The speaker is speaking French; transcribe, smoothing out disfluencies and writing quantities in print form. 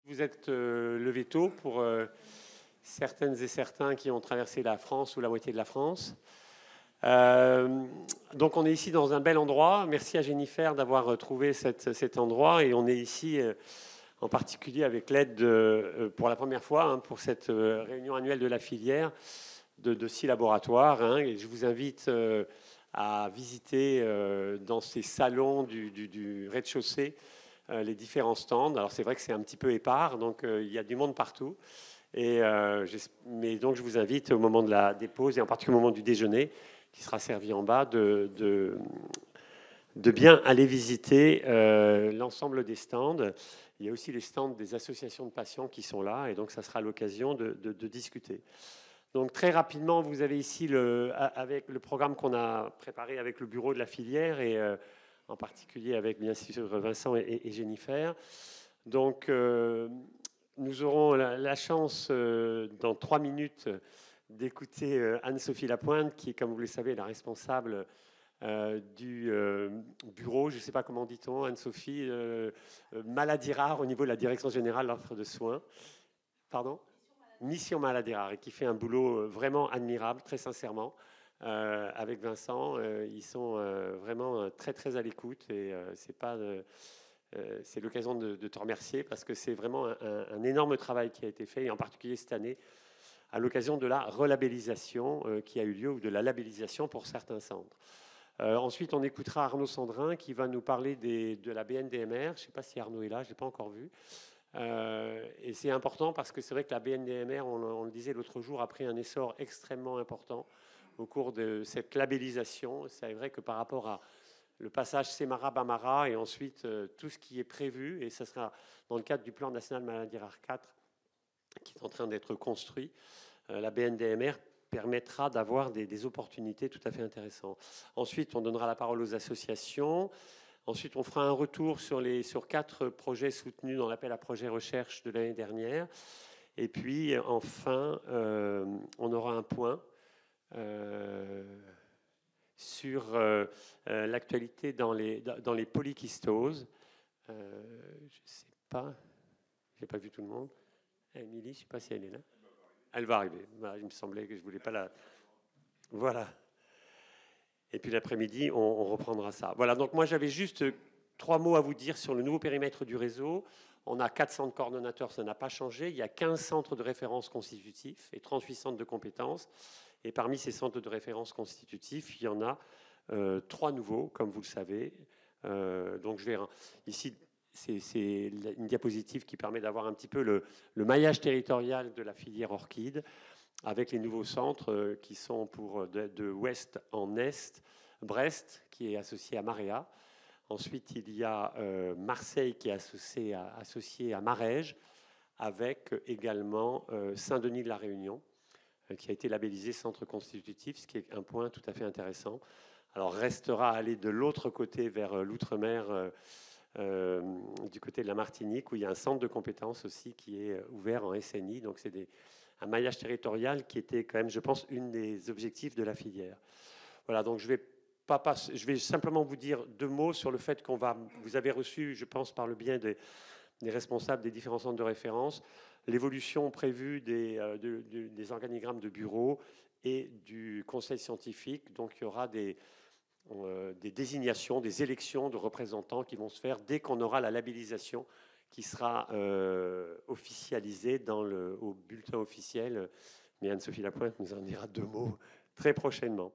Vous êtes levé tôt pour certaines et certains qui ont traversé la France ou la moitié de la France. Euh, donc on est ici dans un bel endroit. Merci à Jennifer d'avoir trouvé cet endroit et on est ici en particulier avec l'aide pour la première fois pour cette réunion annuelle de la filière de 6 laboratoires. Et je vous invite à visiter dans ces salons du rez-de-chaussée les différents stands. Alors c'est vrai que c'est un petit peu épars, donc il y a du monde partout. Mais donc je vous invite au moment de des pauses et en particulier au moment du déjeuner qui sera servi en bas de bien aller visiter l'ensemble des stands. Il y a aussi les stands des associations de patients qui sont là et donc ça sera l'occasion de discuter. Donc très rapidement, vous avez ici avec le programme qu'on a préparé avec le bureau de la filière et en particulier avec bien sûr Vincent et Jennifer. Donc nous aurons la chance dans 3 minutes d'écouter Anne-Sophie Lapointe qui est, comme vous le savez, la responsable du bureau, je ne sais pas comment dit-on, Anne-Sophie, maladie rare au niveau de la direction générale de l'offre de soins. Pardon? Mission maladie rare et qui fait un boulot vraiment admirable, très sincèrement. Avec Vincent, ils sont vraiment très très à l'écoute et c'est l'occasion de te remercier parce que c'est vraiment un énorme travail qui a été fait et en particulier cette année à l'occasion de la relabellisation qui a eu lieu ou de la labellisation pour certains centres. Ensuite, on écoutera Arnaud Sandrin qui va nous parler de la BNDMR. Je ne sais pas si Arnaud est là, je ne l'ai pas encore vu. Et c'est important parce que c'est vrai que la BNDMR, on le disait l'autre jour, a pris un essor extrêmement important au cours de cette labellisation. C'est vrai que par rapport à le passage Semara-Bamara et ensuite tout ce qui est prévu, et ce sera dans le cadre du plan national maladie rare 4 qui est en train d'être construit, la BNDMR permettra d'avoir des opportunités tout à fait intéressantes. Ensuite, on donnera la parole aux associations. Ensuite, on fera un retour sur 4 projets soutenus dans l'appel à projet recherche de l'année dernière. Et puis, enfin, on aura un point sur l'actualité dans les polykystoses. Je ne sais pas, je n'ai pas vu tout le monde. Émilie, je ne sais pas si elle est là. Elle va arriver. Voilà, il me semblait que je ne voulais pas la... Voilà. Et puis l'après-midi, on reprendra ça. Voilà, donc moi j'avais juste 3 mots à vous dire sur le nouveau périmètre du réseau. On a 4 centres coordonnateurs, ça n'a pas changé. Il y a 15 centres de référence constitutifs et 38 centres de compétences. Et parmi ces centres de référence constitutifs, il y en a 3 nouveaux, comme vous le savez. Donc je vais ici, c'est une diapositive qui permet d'avoir un petit peu le maillage territorial de la filière orchide avec les nouveaux centres qui sont de ouest en est. Brest, qui est associé à Maréa. Ensuite, il y a Marseille, qui est associé à Marège, avec également Saint-Denis de la Réunion, qui a été labellisé centre constitutif, ce qui est un point tout à fait intéressant. Alors, restera à aller de l'autre côté, vers l'outre-mer, du côté de la Martinique, où il y a un centre de compétences aussi qui est ouvert en SNI. Donc, c'est un maillage territorial qui était quand même, je pense, une des objectifs de la filière. Voilà, donc je vais simplement vous dire 2 mots sur le fait vous avez reçu, je pense, par le biais des responsables des différents centres de référence, l'évolution prévue des organigrammes de bureau et du conseil scientifique. Donc il y aura des désignations, des élections de représentants qui vont se faire dès qu'on aura la labellisation qui sera officialisée au bulletin officiel. Mais Anne-Sophie Lapointe nous en dira 2 mots très prochainement.